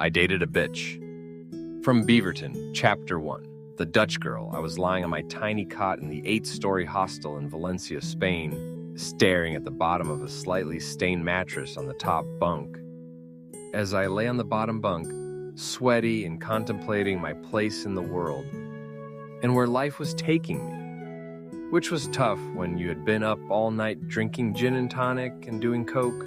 I Dated a Bitch. From Beaverton, Chapter 1. The Dutch Girl. I was lying on my tiny cot in the 8-story hostel in Valencia, Spain, staring at the bottom of a slightly stained mattress on the top bunk. As I lay on the bottom bunk, sweaty and contemplating my place in the world, and where life was taking me, which was tough when you had been up all night drinking gin and tonic and doing coke.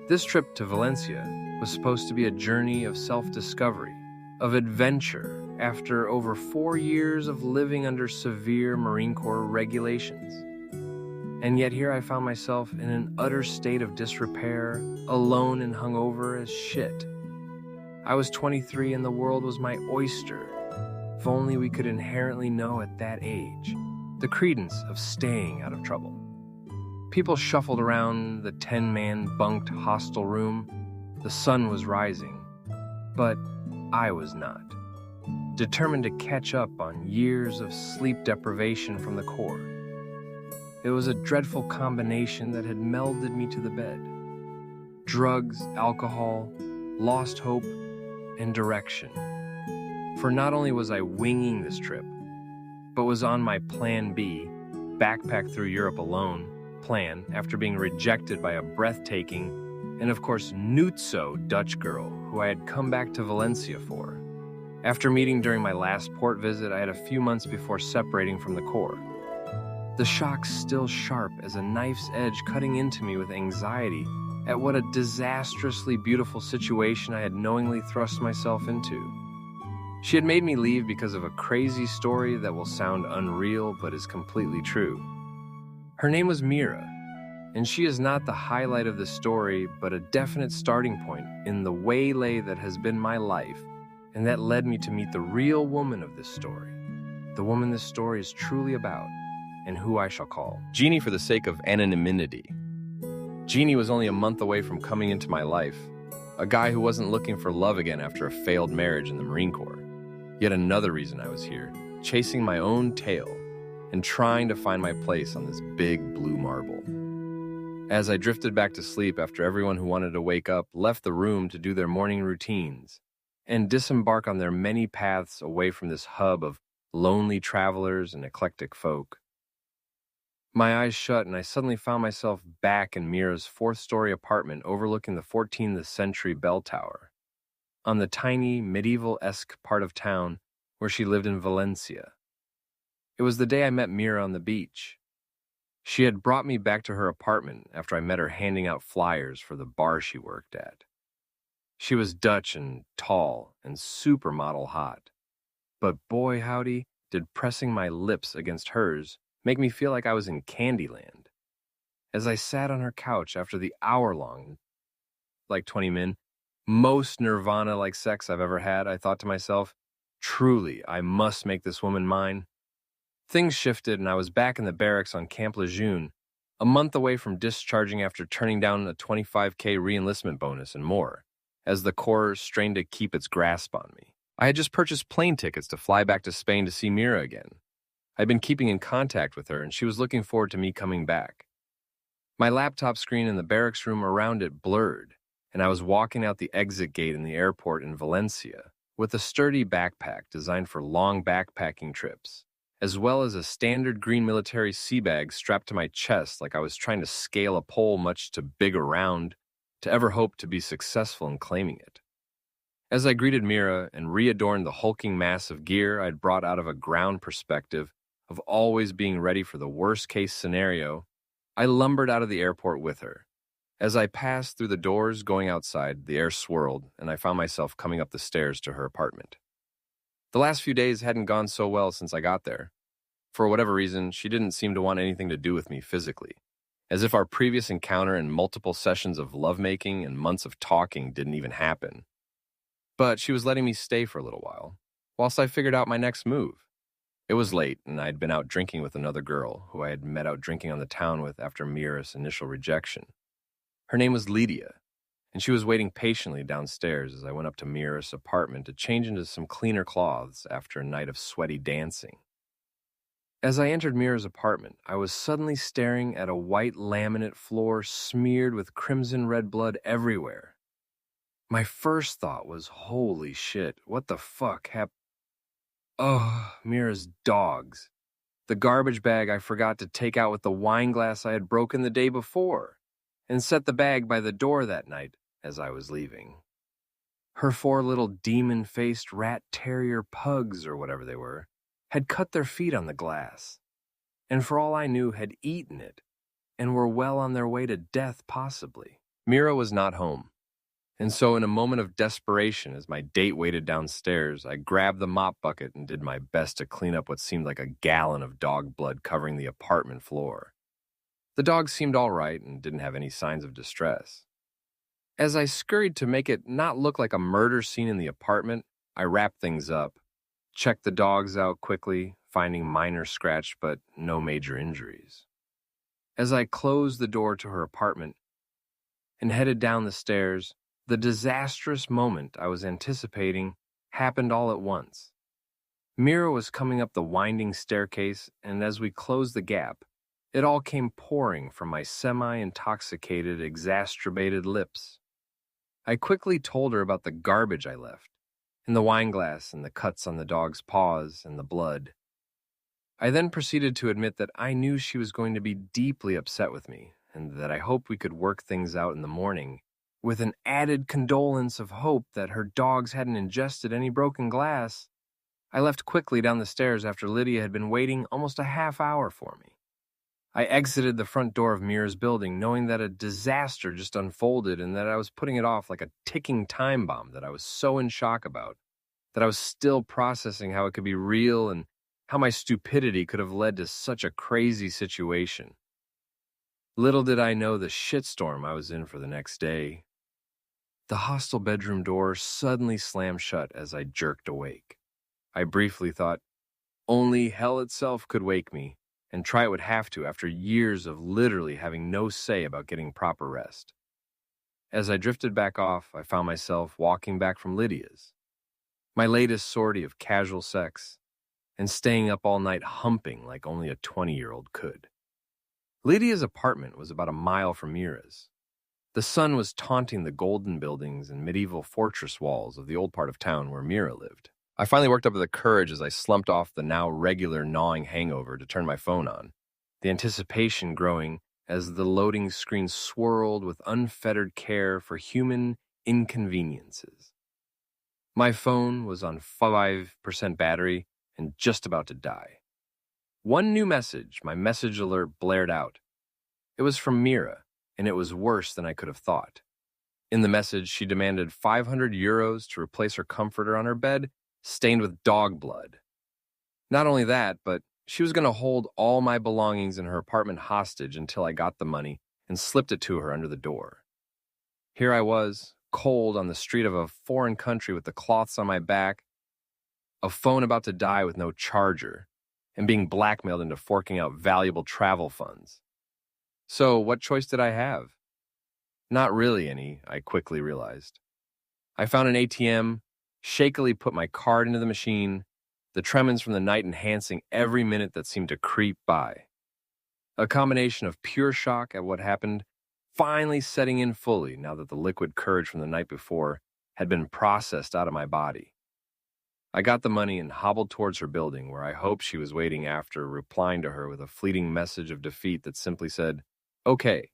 This trip to Valencia was supposed to be a journey of self-discovery, of adventure, after over 4 years of living under severe Marine Corps regulations. And yet here I found myself in an utter state of disrepair, alone and hungover as shit. I was 23 and the world was my oyster. If only we could inherently know at that age the credence of staying out of trouble. People shuffled around the 10-man bunked hostel room. The sun was rising, but I was not. Determined to catch up on years of sleep deprivation from the Corps. It was a dreadful combination that had melded me to the bed. Drugs, alcohol, lost hope, and direction. For not only was I winging this trip, but was on my plan B, backpack through Europe alone, plan after being rejected by a breathtaking and of course nutso Dutch girl who I had come back to Valencia for. After meeting during my last port visit I had a few months before separating from the Corps. The shock still sharp as a knife's edge, cutting into me with anxiety at what a disastrously beautiful situation I had knowingly thrust myself into. She had made me leave because of a crazy story that will sound unreal but is completely true. Her name was Mira, and she is not the highlight of the story, but a definite starting point in the waylay that has been my life, and that led me to meet the real woman of this story, the woman this story is truly about, and who I shall call Jeannie for the sake of anonymity. Jeannie was only a month away from coming into my life, a guy who wasn't looking for love again after a failed marriage in the Marine Corps. Yet another reason I was here, chasing my own tail, and trying to find my place on this big blue marble. As I drifted back to sleep after everyone who wanted to wake up left the room to do their morning routines and disembark on their many paths away from this hub of lonely travelers and eclectic folk. My eyes shut and I suddenly found myself back in Mira's 4th-story apartment overlooking the 14th century bell tower, on the tiny medieval-esque part of town where she lived in Valencia. It was the day I met Mira on the beach. She had brought me back to her apartment after I met her handing out flyers for the bar she worked at. She was Dutch and tall and supermodel hot. But boy howdy, did pressing my lips against hers make me feel like I was in Candyland. As I sat on her couch after the hour-long, like 20 min, most Nirvana-like sex I've ever had, I thought to myself, truly, I must make this woman mine. Things shifted and I was back in the barracks on Camp Lejeune, a month away from discharging after turning down a $25K re-enlistment bonus and more, as the Corps strained to keep its grasp on me. I had just purchased plane tickets to fly back to Spain to see Mira again. I'd been keeping in contact with her and she was looking forward to me coming back. My laptop screen in the barracks room around it blurred, and I was walking out the exit gate in the airport in Valencia with a sturdy backpack designed for long backpacking trips, as well as a standard green military sea bag strapped to my chest like I was trying to scale a pole much too big around to ever hope to be successful in claiming it. As I greeted Mira and readorned the hulking mass of gear I'd brought out of a ground perspective of always being ready for the worst-case scenario, I lumbered out of the airport with her. As I passed through the doors going outside, the air swirled, and I found myself coming up the stairs to her apartment. The last few days hadn't gone so well since I got there. For whatever reason, she didn't seem to want anything to do with me physically, as if our previous encounter and multiple sessions of lovemaking and months of talking didn't even happen. But she was letting me stay for a little while, whilst I figured out my next move. It was late, and I'd been out drinking with another girl who I had met out drinking on the town with after Mira's initial rejection. Her name was Lydia, and she was waiting patiently downstairs as I went up to Mira's apartment to change into some cleaner clothes after a night of sweaty dancing. As I entered Mira's apartment, I was suddenly staring at a white laminate floor smeared with crimson red blood everywhere. My first thought was, holy shit, what the fuck happened? Oh, Mira's dogs. The garbage bag I forgot to take out with the wine glass I had broken the day before, and set the bag by the door that night as I was leaving. Her 4 little demon-faced rat terrier pugs, or whatever they were, had cut their feet on the glass, and for all I knew had eaten it, and were well on their way to death possibly. Mira was not home, and so in a moment of desperation as my date waited downstairs, I grabbed the mop bucket and did my best to clean up what seemed like a gallon of dog blood covering the apartment floor. The dogs seemed all right and didn't have any signs of distress. As I scurried to make it not look like a murder scene in the apartment, I wrapped things up, checked the dogs out quickly, finding minor scratch but no major injuries. As I closed the door to her apartment and headed down the stairs, the disastrous moment I was anticipating happened all at once. Mira was coming up the winding staircase, and as we closed the gap, it all came pouring from my semi-intoxicated, exacerbated lips. I quickly told her about the garbage I left, and the wine glass and the cuts on the dog's paws and the blood. I then proceeded to admit that I knew she was going to be deeply upset with me, and that I hoped we could work things out in the morning, with an added condolence of hope that her dogs hadn't ingested any broken glass. I left quickly down the stairs after Lydia had been waiting almost a half hour for me. I exited the front door of Mira's building, knowing that a disaster just unfolded and that I was putting it off like a ticking time bomb that I was so in shock about, that I was still processing how it could be real and how my stupidity could have led to such a crazy situation. Little did I know the shitstorm I was in for the next day. The hostel bedroom door suddenly slammed shut as I jerked awake. I briefly thought, only hell itself could wake me, and try it would have to after years of literally having no say about getting proper rest. As I drifted back off, I found myself walking back from Lydia's, my latest sortie of casual sex, and staying up all night humping like only a 20-year-old could. Lydia's apartment was about a mile from Mira's. The sun was taunting the golden buildings and medieval fortress walls of the old part of town where Mira lived. I finally worked up the courage as I slumped off the now regular gnawing hangover to turn my phone on, the anticipation growing as the loading screen swirled with unfettered care for human inconveniences. My phone was on 5% battery and just about to die. One new message, my message alert, blared out. It was from Mira, and it was worse than I could have thought. In the message, she demanded €500 to replace her comforter on her bed, stained with dog blood. Not only that, but she was going to hold all my belongings in her apartment hostage until I got the money and slipped it to her under the door. Here I was, cold on the street of a foreign country with the cloths on my back, a phone about to die with no charger, and being blackmailed into forking out valuable travel funds. So what choice did I have? Not really any, I quickly realized. I found an ATM, shakily put my card into the machine, the tremens from the night enhancing every minute that seemed to creep by. A combination of pure shock at what happened, finally setting in fully now that the liquid courage from the night before had been processed out of my body. I got the money and hobbled towards her building, where I hoped she was waiting after replying to her with a fleeting message of defeat that simply said, "Okay."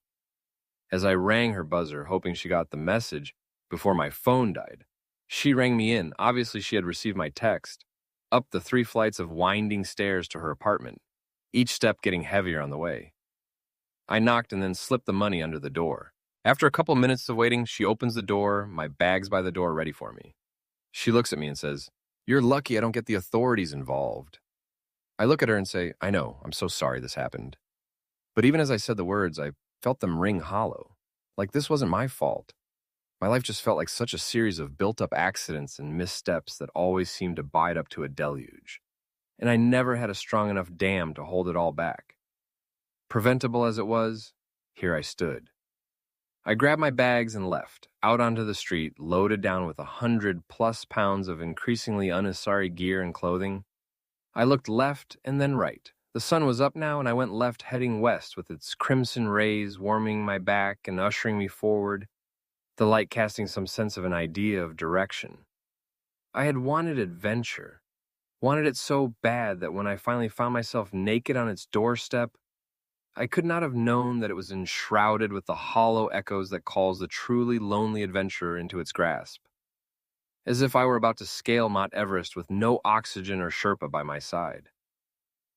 As I rang her buzzer, hoping she got the message before my phone died, she rang me in. Obviously, she had received my text, up the 3 flights of winding stairs to her apartment, each step getting heavier on the way. I knocked and then slipped the money under the door. After a couple minutes of waiting, she opens the door, my bag's by the door ready for me. She looks at me and says, "You're lucky I don't get the authorities involved." I look at her and say, "I know, I'm so sorry this happened." But even as I said the words, I felt them ring hollow. Like this wasn't my fault. My life just felt like such a series of built-up accidents and missteps that always seemed to bide up to a deluge. And I never had a strong enough dam to hold it all back. Preventable as it was, here I stood. I grabbed my bags and left, out onto the street, loaded down with 100+ pounds of increasingly unnecessary gear and clothing. I looked left and then right. The sun was up now, and I went left, heading west with its crimson rays warming my back and ushering me forward. the light casting some sense of an idea of direction. I had wanted adventure, wanted it so bad that when I finally found myself naked on its doorstep, I could not have known that it was enshrouded with the hollow echoes that calls the truly lonely adventurer into its grasp. As if I were about to scale Mount Everest with no oxygen or Sherpa by my side.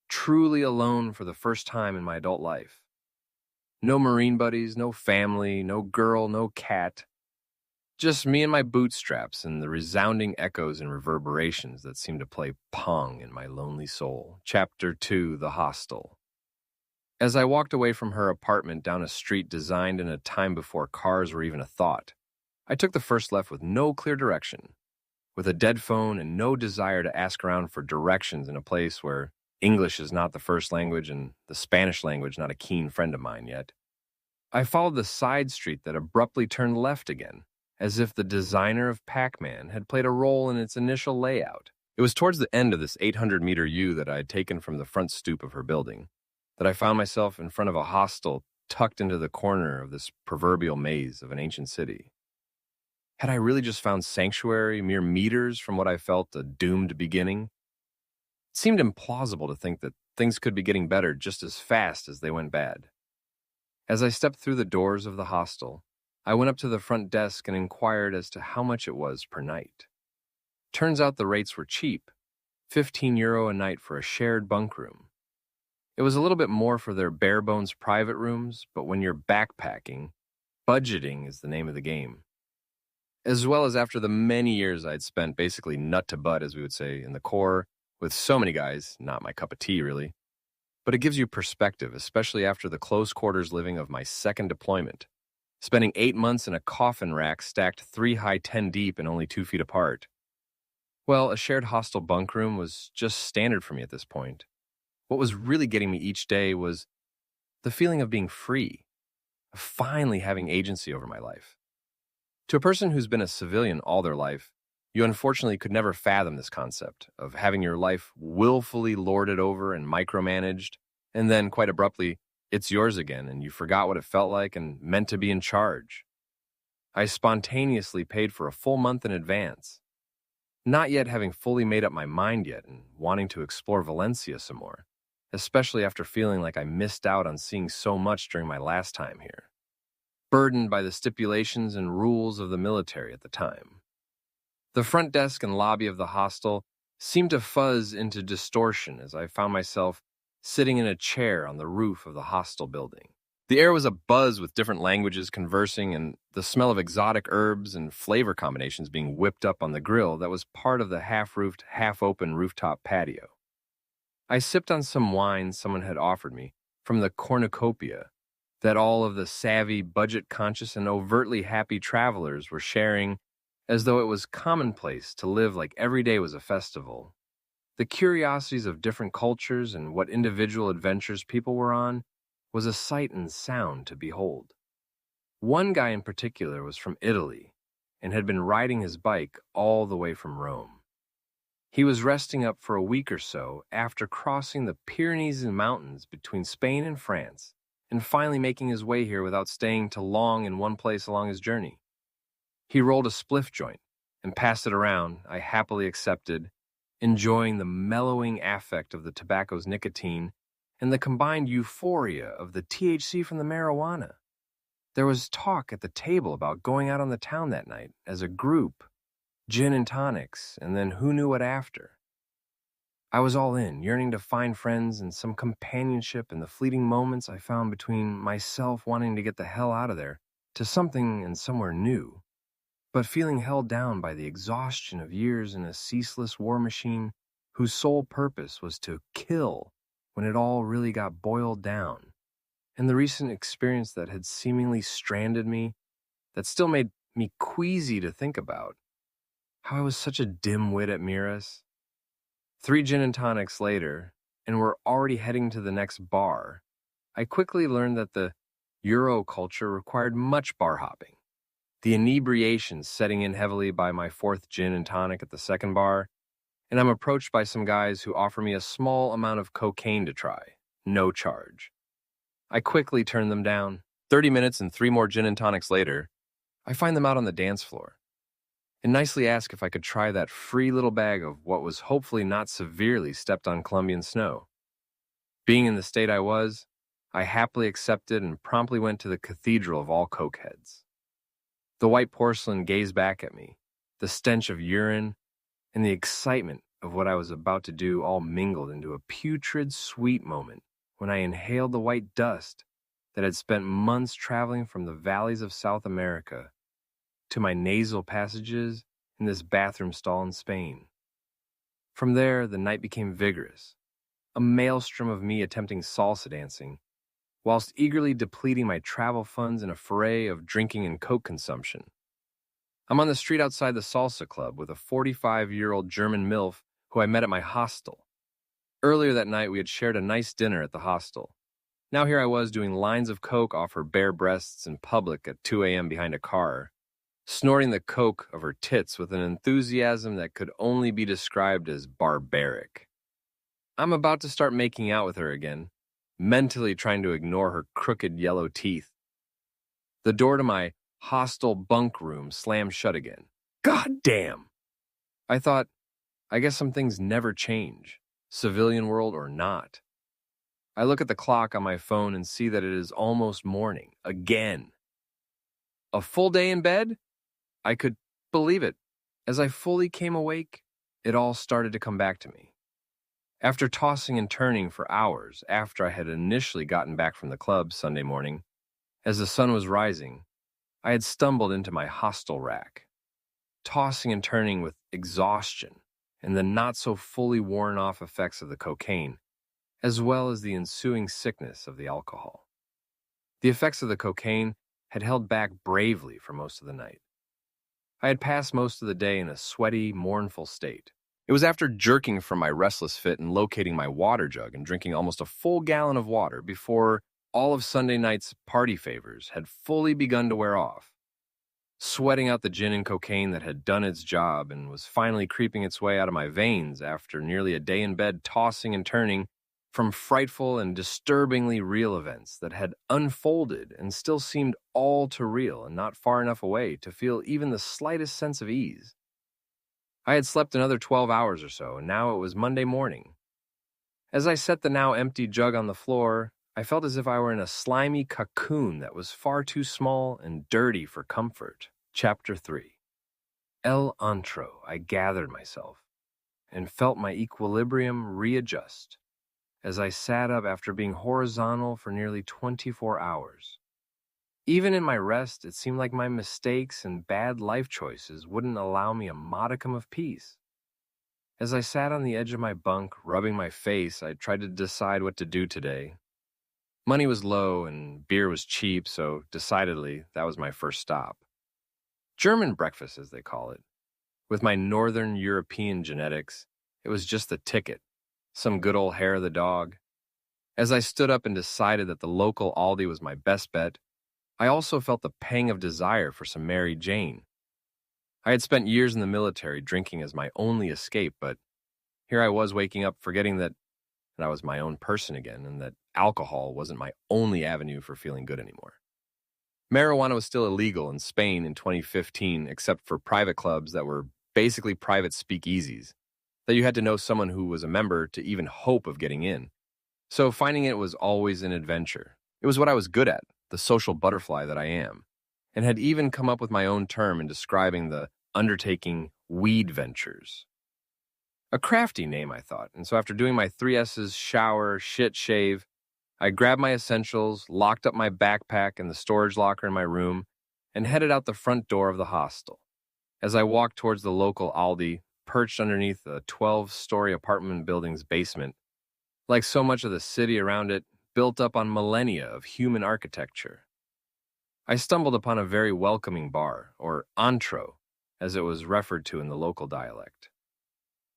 Truly alone for the first time in my adult life. No marine buddies, no family, no girl, no cat. Just me and my bootstraps and the resounding echoes and reverberations that seemed to play pong in my lonely soul. Chapter 2, The Hostel. As I walked away from her apartment down a street designed in a time before cars were even a thought, I took the first left with no clear direction, with a dead phone and no desire to ask around for directions in a place where English is not the first language and the Spanish language not a keen friend of mine yet. I followed the side street that abruptly turned left again, as if the designer of Pac-Man had played a role in its initial layout. It was towards the end of this 800-meter U that I had taken from the front stoop of her building that I found myself in front of a hostel tucked into the corner of this proverbial maze of an ancient city. Had I really just found sanctuary mere meters from what I felt a doomed beginning? It seemed implausible to think that things could be getting better just as fast as they went bad. As I stepped through the doors of the hostel, I went up to the front desk and inquired as to how much it was per night. Turns out the rates were cheap, €15 a night for a shared bunk room. It was a little bit more for their bare-bones private rooms, but when you're backpacking, budgeting is the name of the game. As well as after the many years I'd spent basically nut to butt, as we would say, in the Corps, with so many guys, not my cup of tea really. But it gives you perspective, especially after the close quarters living of my second deployment, spending 8 months in a coffin rack stacked 3 high 10 deep and only 2 feet apart. Well, a shared hostel bunk room was just standard for me at this point. What was really getting me each day was the feeling of being free, of finally having agency over my life. To a person who's been a civilian all their life, you unfortunately could never fathom this concept of having your life willfully lorded over and micromanaged, and then, quite abruptly, it's yours again and you forgot what it felt like and meant to be in charge. I spontaneously paid for a full month in advance, not yet having fully made up my mind yet and wanting to explore Valencia some more, especially after feeling like I missed out on seeing so much during my last time here, burdened by the stipulations and rules of the military at the time. The front desk and lobby of the hostel seemed to fuzz into distortion as I found myself sitting in a chair on the roof of the hostel building. The air was abuzz with different languages conversing and the smell of exotic herbs and flavor combinations being whipped up on the grill that was part of the half-roofed, half-open rooftop patio. I sipped on some wine someone had offered me from the cornucopia that all of the savvy, budget-conscious, and overtly happy travelers were sharing as though it was commonplace to live like every day was a festival. The curiosities of different cultures and what individual adventures people were on was a sight and sound to behold. One guy in particular was from Italy and had been riding his bike all the way from Rome. He was resting up for a week or so after crossing the Pyrenees Mountains between Spain and France and finally making his way here without staying too long in one place along his journey. He rolled a spliff joint and passed it around. I happily accepted, enjoying the mellowing affect of the tobacco's nicotine and the combined euphoria of the THC from the marijuana. There was talk at the table about going out on the town that night as a group, gin and tonics, and then who knew what after. I was all in, yearning to find friends and some companionship in the fleeting moments I found between myself wanting to get the hell out of there to something and somewhere new, but feeling held down by the exhaustion of years in a ceaseless war machine whose sole purpose was to kill when it all really got boiled down, and the recent experience that had seemingly stranded me, that still made me queasy to think about. How I was such a dim-wit at Miras. 3 gin and tonics later, and we're already heading to the next bar, I quickly learned that the Euro culture required much bar hopping. The inebriation setting in heavily by my 4th gin and tonic at the second bar, and I'm approached by some guys who offer me a small amount of cocaine to try, no charge. I quickly turned them down. 30 minutes and 3 more gin and tonics later, I find them out on the dance floor and nicely ask if I could try that free little bag of what was hopefully not severely stepped on Colombian snow. Being in the state I was, I happily accepted and promptly went to the cathedral of all cokeheads. The white porcelain gazed back at me, the stench of urine and the excitement of what I was about to do all mingled into a putrid sweet moment when I inhaled the white dust that had spent months traveling from the valleys of South America to my nasal passages in this bathroom stall in Spain. From there, the night became vigorous, a maelstrom of me attempting salsa dancing, whilst eagerly depleting my travel funds in a foray of drinking and coke consumption. I'm on the street outside the salsa club with a 45-year-old German MILF who I met at my hostel. Earlier that night, we had shared a nice dinner at the hostel. Now here I was doing lines of coke off her bare breasts in public at 2 a.m. behind a car, snorting the coke of her tits with an enthusiasm that could only be described as barbaric. I'm about to start making out with her again, mentally trying to ignore her crooked yellow teeth. The door to my hostel bunk room slammed shut again. God damn! I thought, I guess some things never change, civilian world or not. I look at the clock on my phone and see that it is almost morning, again. A full day in bed? I could believe it. As I fully came awake, it all started to come back to me. After tossing and turning for hours after I had initially gotten back from the club Sunday morning, as the sun was rising, I had stumbled into my hostel rack, tossing and turning with exhaustion and the not-so-fully worn-off effects of the cocaine, as well as the ensuing sickness of the alcohol. The effects of the cocaine had held back bravely for most of the night. I had passed most of the day in a sweaty, mournful state. It was after jerking from my restless fit and locating my water jug and drinking almost a full gallon of water before all of Sunday night's party favors had fully begun to wear off. Sweating out the gin and cocaine that had done its job and was finally creeping its way out of my veins after nearly a day in bed tossing and turning from frightful and disturbingly real events that had unfolded and still seemed all too real and not far enough away to feel even the slightest sense of ease. I had slept another 12 hours or so, and now it was Monday morning. As I set the now empty jug on the floor, I felt as if I were in a slimy cocoon that was far too small and dirty for comfort. Chapter 3. El Antro, I gathered myself and felt my equilibrium readjust as I sat up after being horizontal for nearly 24 hours. Even in my rest, it seemed like my mistakes and bad life choices wouldn't allow me a modicum of peace. As I sat on the edge of my bunk, rubbing my face, I tried to decide what to do today. Money was low and beer was cheap, so decidedly that was my first stop. German breakfast, as they call it. With my Northern European genetics, it was just the ticket, some good old hair of the dog. As I stood up and decided that the local Aldi was my best bet, I also felt the pang of desire for some Mary Jane. I had spent years in the military drinking as my only escape, but here I was waking up forgetting that I was my own person again and that alcohol wasn't my only avenue for feeling good anymore. Marijuana was still illegal in Spain in 2015, except for private clubs that were basically private speakeasies, that you had to know someone who was a member to even hope of getting in. So finding it was always an adventure. It was what I was good at, the social butterfly that I am, and had even come up with my own term in describing the undertaking weed ventures. A crafty name, I thought, and so after doing my 3S's shower, shit, shave, I grabbed my essentials, locked up my backpack and the storage locker in my room, and headed out the front door of the hostel. As I walked towards the local Aldi, perched underneath a 12-story apartment building's basement, like so much of the city around it, built up on millennia of human architecture, I stumbled upon a very welcoming bar, or antro, as it was referred to in the local dialect.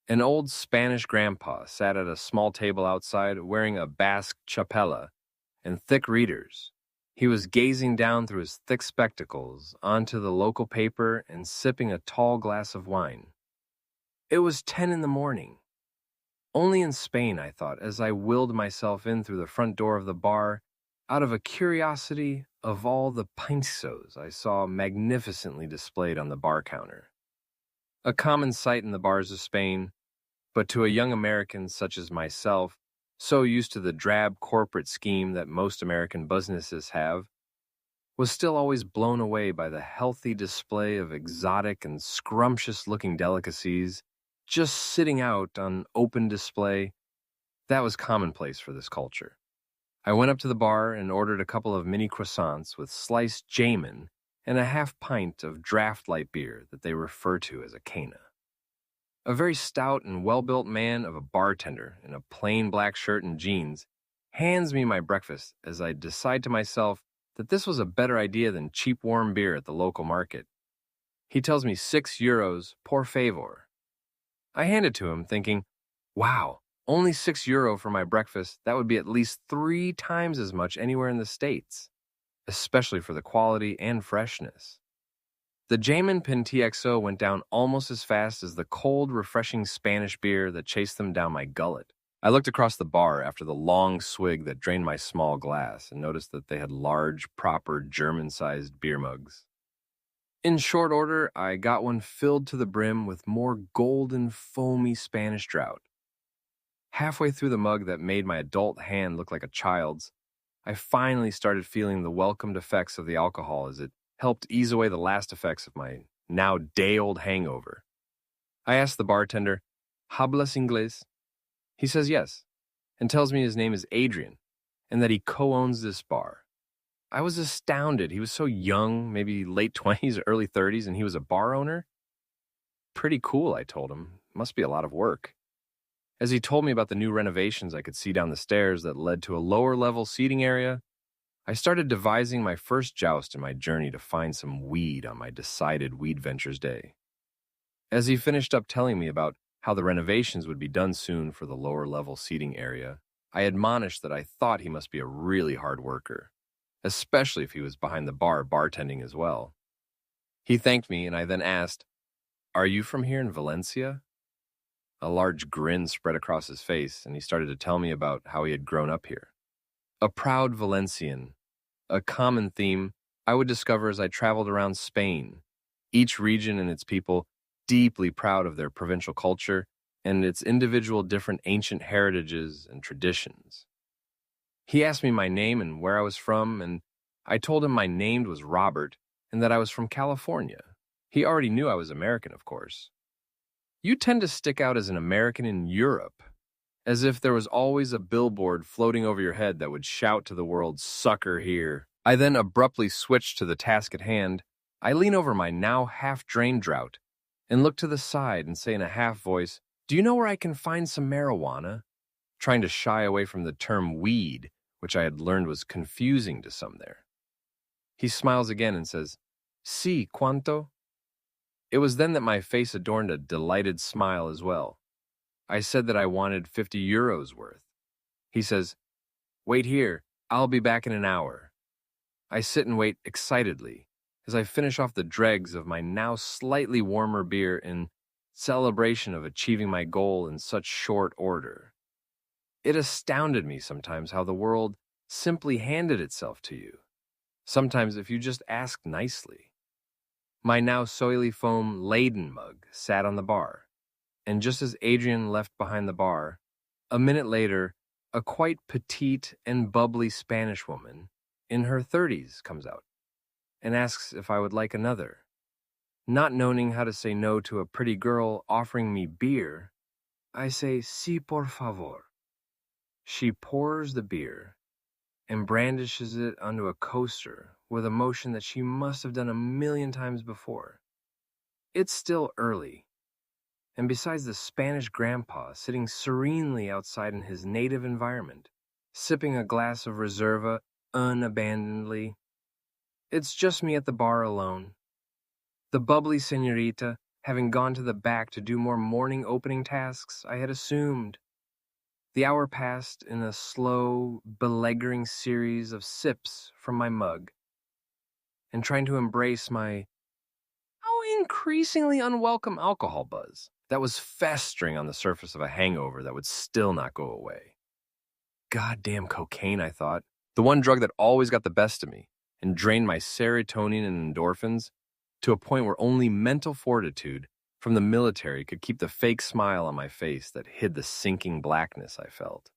An old Spanish grandpa sat at a small table outside wearing a Basque chapela and thick readers. He was gazing down through his thick spectacles onto the local paper and sipping a tall glass of wine. It was 10 in the morning. Only in Spain, I thought, as I willed myself in through the front door of the bar out of a curiosity of all the pinsos I saw magnificently displayed on the bar counter. A common sight in the bars of Spain, but to a young American such as myself, so used to the drab corporate scheme that most American businesses have, was still always blown away by the healthy display of exotic and scrumptious-looking delicacies just sitting out on open display. That was commonplace for this culture. I went up to the bar and ordered a couple of mini croissants with sliced Jamin and a half pint of draft light beer that they refer to as a cana. A very stout and well-built man of a bartender in a plain black shirt and jeans hands me my breakfast as I decide to myself that this was a better idea than cheap warm beer at the local market. He tells me €6, por favor. I hand it to him thinking, wow, only €6 for my breakfast, that would be at least 3 times as much anywhere in the States, especially for the quality and freshness. The Jamin Pentxo went down almost as fast as the cold, refreshing Spanish beer that chased them down my gullet. I looked across the bar after the long swig that drained my small glass and noticed that they had large, proper, German-sized beer mugs. In short order, I got one filled to the brim with more golden, foamy Spanish draught. Halfway through the mug that made my adult hand look like a child's, I finally started feeling the welcomed effects of the alcohol as it helped ease away the last effects of my now day-old hangover. I asked the bartender, ¿Hablas inglés? He says yes, and tells me his name is Adrian, and that he co-owns this bar. I was astounded. He was so young, maybe late 20s, early 30s, and he was a bar owner? Pretty cool, I told him. Must be a lot of work. As he told me about the new renovations I could see down the stairs that led to a lower-level seating area, I started devising my first joust in my journey to find some weed on my decided Weed Ventures day. As he finished up telling me about how the renovations would be done soon for the lower-level seating area, I admonished that I thought he must be a really hard worker, especially if he was behind the bar bartending as well. He thanked me, and I then asked, "Are you from here in Valencia?" A large grin spread across his face, and he started to tell me about how he had grown up here. A proud Valencian, a common theme I would discover as I traveled around Spain, each region and its people deeply proud of their provincial culture and its individual different ancient heritages and traditions. He asked me my name and where I was from, and I told him my name was Robert and that I was from California. He already knew I was American, of course. You tend to stick out as an American in Europe, as if there was always a billboard floating over your head that would shout to the world, "Sucker here." I then abruptly switched to the task at hand. I lean over my now half-drained draught and look to the side and say in a half voice, "Do you know where I can find some marijuana?" Trying to shy away from the term weed, which I had learned was confusing to some there. He smiles again and says, "Sí, cuánto?" It was then that my face adorned a delighted smile as well. I said that I wanted €50 worth. He says, "Wait here, I'll be back in an hour." I sit and wait excitedly as I finish off the dregs of my now slightly warmer beer in celebration of achieving my goal in such short order. It astounded me sometimes how the world simply handed itself to you, sometimes if you just asked nicely. My now soily foam-laden mug sat on the bar, and just as Adrian left behind the bar, a minute later, a quite petite and bubbly Spanish woman in her 30s comes out and asks if I would like another. Not knowing how to say no to a pretty girl offering me beer, I say, "Sí, por favor." She pours the beer and brandishes it onto a coaster with a motion that she must have done 1,000,000 times before. It's still early, and besides the Spanish grandpa sitting serenely outside in his native environment, sipping a glass of Reserva unabandonedly, it's just me at the bar alone. The bubbly señorita having gone to the back to do more morning opening tasks I had assumed. The hour passed in a slow, beleaguering series of sips from my mug, and trying to embrace my increasingly unwelcome alcohol buzz that was festering on the surface of a hangover that would still not go away. Goddamn cocaine, I thought. The one drug that always got the best of me, and drained my serotonin and endorphins to a point where only mental fortitude from the military could keep the fake smile on my face that hid the sinking blackness I felt.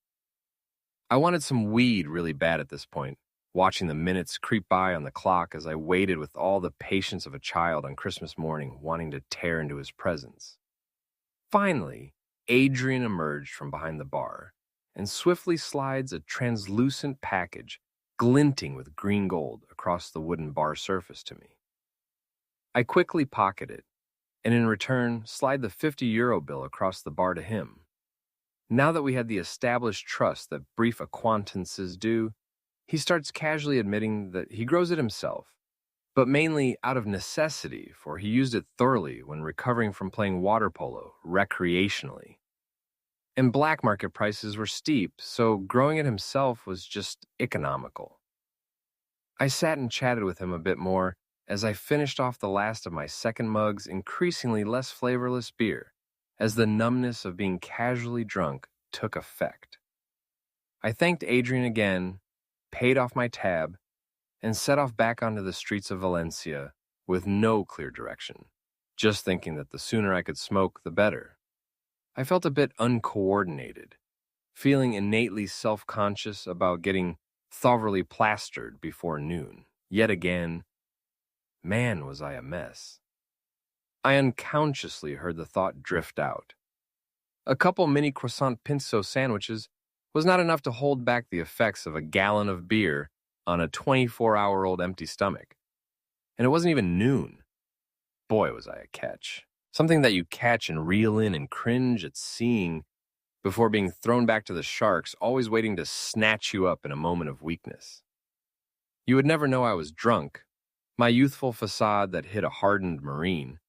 I wanted some weed really bad at this point, watching the minutes creep by on the clock as I waited with all the patience of a child on Christmas morning wanting to tear into his presence. Finally, Adrian emerged from behind the bar and swiftly slides a translucent package glinting with green gold across the wooden bar surface to me. I quickly pocket it, and in return slide the 50 euro bill across the bar to him. Now that we had the established trust that brief acquaintances do, he starts casually admitting that he grows it himself, but mainly out of necessity, for he used it thoroughly when recovering from playing water polo recreationally. And black market prices were steep, so growing it himself was just economical. I sat and chatted with him a bit more as I finished off the last of my second mug's increasingly less flavorless beer, as the numbness of being casually drunk took effect. I thanked Adrian again, paid off my tab, and set off back onto the streets of Valencia with no clear direction, just thinking that the sooner I could smoke, the better. I felt a bit uncoordinated, feeling innately self-conscious about getting thoroughly plastered before noon. Yet again, man, was I a mess. I unconsciously heard the thought drift out. A couple mini croissant pinto sandwiches was not enough to hold back the effects of a gallon of beer on a 24-hour-old empty stomach. And it wasn't even noon. Boy, was I a catch. Something that you catch and reel in and cringe at seeing before being thrown back to the sharks, always waiting to snatch you up in a moment of weakness. You would never know I was drunk. My youthful facade that hid a hardened Marine,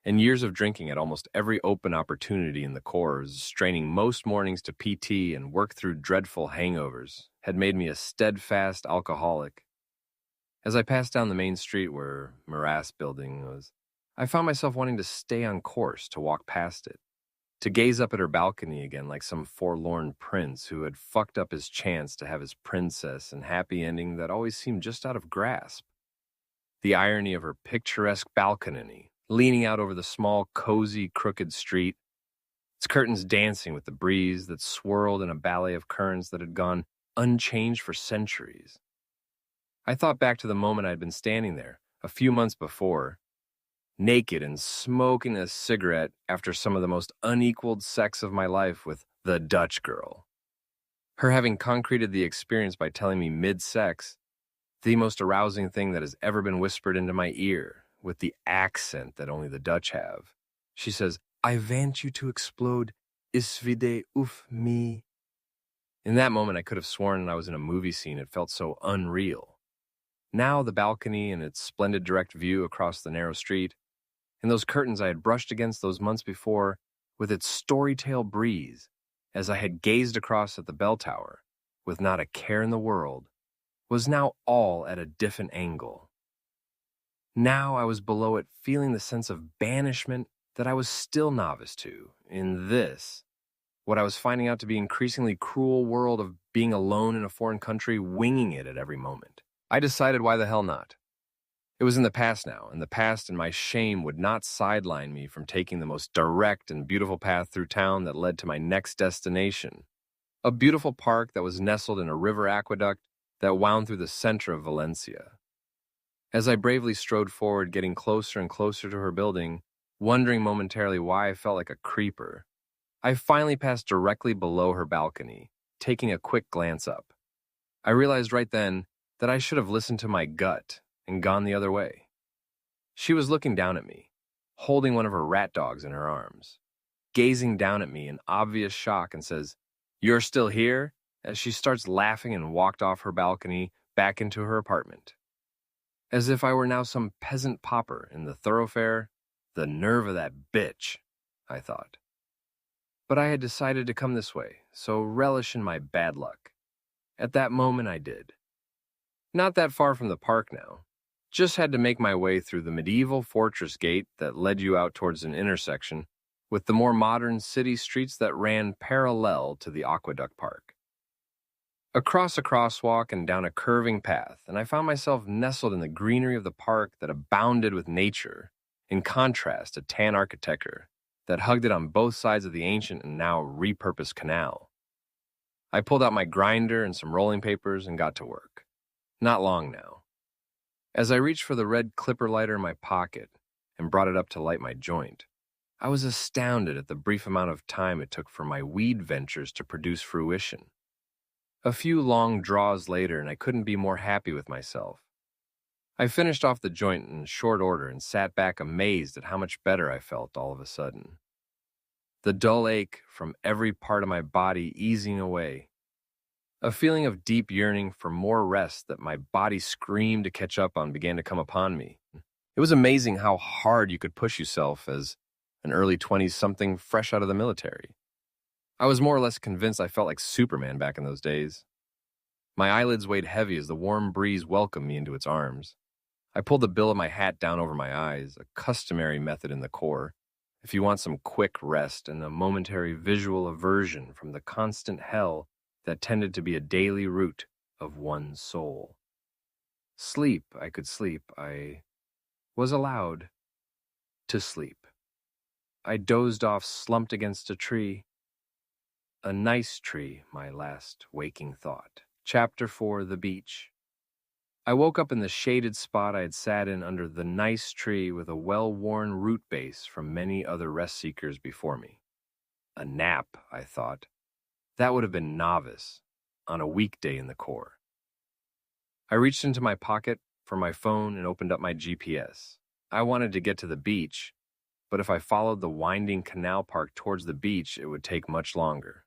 and years of drinking at almost every open opportunity in the Corps, straining most mornings to PT and work through dreadful hangovers, had made me a steadfast alcoholic. As I passed down the main street where Morass Building was, I found myself wanting to stay on course to walk past it, to gaze up at her balcony again like some forlorn prince who had fucked up his chance to have his princess and happy ending that always seemed just out of grasp. The irony of her picturesque balcony, leaning out over the small, cozy, crooked street, its curtains dancing with the breeze that swirled in a ballet of currents that had gone unchanged for centuries. I thought back to the moment I had been standing there, a few months before, naked and smoking a cigarette after some of the most unequaled sex of my life with the Dutch girl. Her having concreted the experience by telling me mid-sex, the most arousing thing that has ever been whispered into my ear, with the accent that only the Dutch have. She says, "I want you to explode, isvide uf me." In that moment, I could have sworn I was in a movie scene. It felt so unreal. Now the balcony and its splendid direct view across the narrow street, and those curtains I had brushed against those months before, with its storytale breeze, as I had gazed across at the bell tower, with not a care in the world, was now all at a different angle. Now I was below it, feeling the sense of banishment that I was still novice to, in this, what I was finding out to be increasingly cruel world of being alone in a foreign country, winging it at every moment. I decided why the hell not. It was in the past now, and the past and my shame would not sideline me from taking the most direct and beautiful path through town that led to my next destination. A beautiful park that was nestled in a river aqueduct that wound through the center of Valencia. As I bravely strode forward, getting closer and closer to her building, wondering momentarily why I felt like a creeper, I finally passed directly below her balcony, taking a quick glance up. I realized right then that I should have listened to my gut and gone the other way. She was looking down at me, holding one of her rat dogs in her arms, gazing down at me in obvious shock, and says, "You're still here?" as she starts laughing and walked off her balcony back into her apartment. As if I were now some peasant pauper in the thoroughfare. The nerve of that bitch, I thought. But I had decided to come this way, so relish in my bad luck. At that moment I did. Not that far from the park now. Just had to make my way through the medieval fortress gate that led you out towards an intersection with the more modern city streets that ran parallel to the aqueduct park. across a crosswalk and down a curving path, and I found myself nestled in the greenery of the park that abounded with nature, in contrast to tan architecture that hugged it on both sides of the ancient and now repurposed canal. I pulled out my grinder and some rolling papers and got to work. Not long now. As I reached for the red clipper lighter in my pocket and brought it up to light my joint, I was astounded at the brief amount of time it took for my weed ventures to produce fruition. A few long draws later, and I couldn't be more happy with myself. I finished off the joint in short order and sat back amazed at how much better I felt all of a sudden. The dull ache from every part of my body easing away. A feeling of deep yearning for more rest that my body screamed to catch up on began to come upon me. It was amazing how hard you could push yourself as an early 20s something fresh out of the military. I was more or less convinced I felt like Superman back in those days. My eyelids weighed heavy as the warm breeze welcomed me into its arms. I pulled the bill of my hat down over my eyes, a customary method in the Corps, if you want some quick rest and a momentary visual aversion from the constant hell that tended to be a daily route of one's soul. Sleep, I could sleep. I was allowed to sleep. I dozed off, slumped against a tree. A nice tree, my last waking thought. Chapter 4, The Beach. I woke up in the shaded spot I had sat in under the nice tree with a well-worn root base from many other rest seekers before me. A nap, I thought. That would have been novice on a weekday in the Corps. I reached into my pocket for my phone and opened up my GPS. I wanted to get to the beach, but if I followed the winding canal park towards the beach, it would take much longer.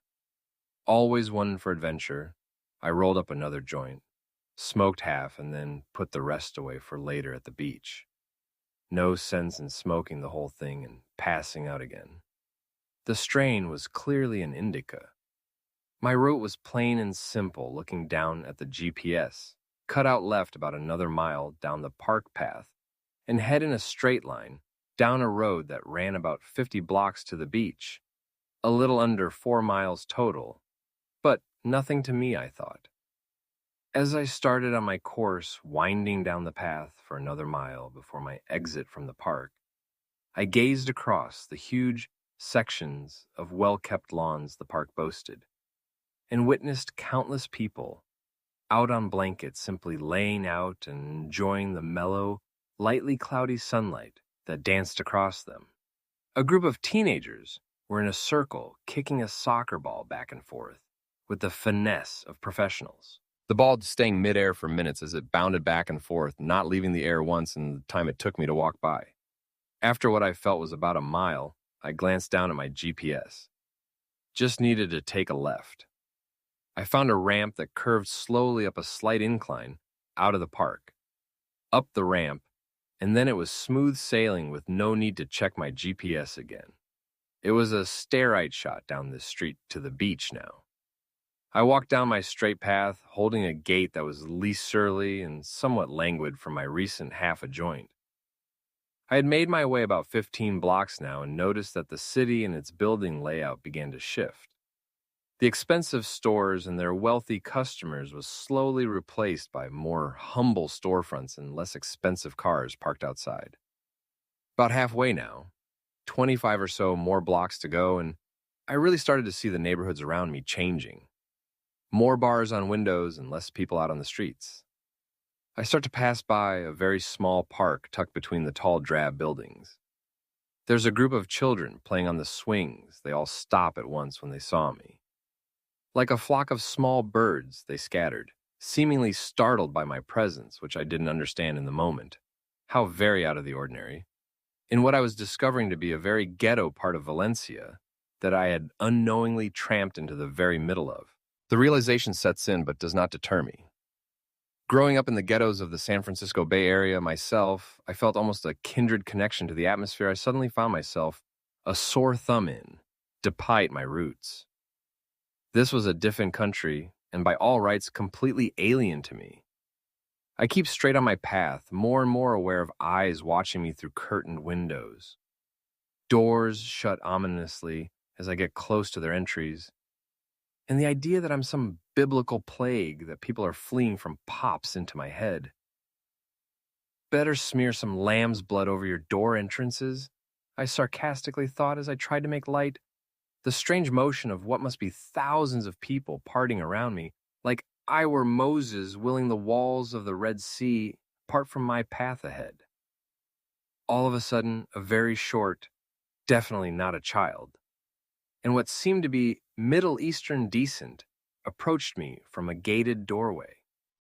Always one for adventure, I rolled up another joint, smoked half, and then put the rest away for later at the beach. No sense in smoking the whole thing and passing out again. The strain was clearly an indica. My route was plain and simple, looking down at the GPS. Cut out left about another mile down the park path and head in a straight line down a road that ran about 50 blocks to the beach. A little under 4 miles total, but nothing to me, I thought. As I started on my course, winding down the path for another mile before my exit from the park, I gazed across the huge sections of well-kept lawns the park boasted and witnessed countless people out on blankets simply laying out and enjoying the mellow, lightly cloudy sunlight that danced across them. A group of teenagers were in a circle kicking a soccer ball back and forth with the finesse of professionals. The ball staying midair for minutes as it bounded back and forth, not leaving the air once in the time it took me to walk by. After what I felt was about a mile, I glanced down at my GPS. Just needed to take a left. I found a ramp that curved slowly up a slight incline out of the park. Up the ramp, and then it was smooth sailing with no need to check my GPS again. It was a stair-right shot down this street to the beach now. I walked down my straight path, holding a gait that was leisurely and somewhat languid from my recent half a joint. I had made my way about 15 blocks now and noticed that the city and its building layout began to shift. The expensive stores and their wealthy customers was slowly replaced by more humble storefronts and less expensive cars parked outside. About halfway now, 25 or so more blocks to go, and I really started to see the neighborhoods around me changing. More bars on windows and less people out on the streets. I start to pass by a very small park tucked between the tall drab buildings. There's a group of children playing on the swings. They all stop at once when they saw me. Like a flock of small birds, they scattered, seemingly startled by my presence, which I didn't understand in the moment. How very out of the ordinary. In what I was discovering to be a very ghetto part of Valencia that I had unknowingly tramped into the very middle of. The realization sets in but does not deter me. Growing up in the ghettos of the San Francisco Bay Area myself, I felt almost a kindred connection to the atmosphere I suddenly found myself a sore thumb in, despite my roots. This was a different country, and by all rights, completely alien to me. I keep straight on my path, more and more aware of eyes watching me through curtained windows. Doors shut ominously as I get close to their entries, and the idea that I'm some biblical plague that people are fleeing from pops into my head. Better smear some lamb's blood over your door entrances, I sarcastically thought as I tried to make light the strange motion of what must be thousands of people parting around me, like I were Moses willing the walls of the Red Sea part from my path ahead. All of a sudden, a very short, definitely not a child, and what seemed to be Middle Eastern decent approached me from a gated doorway.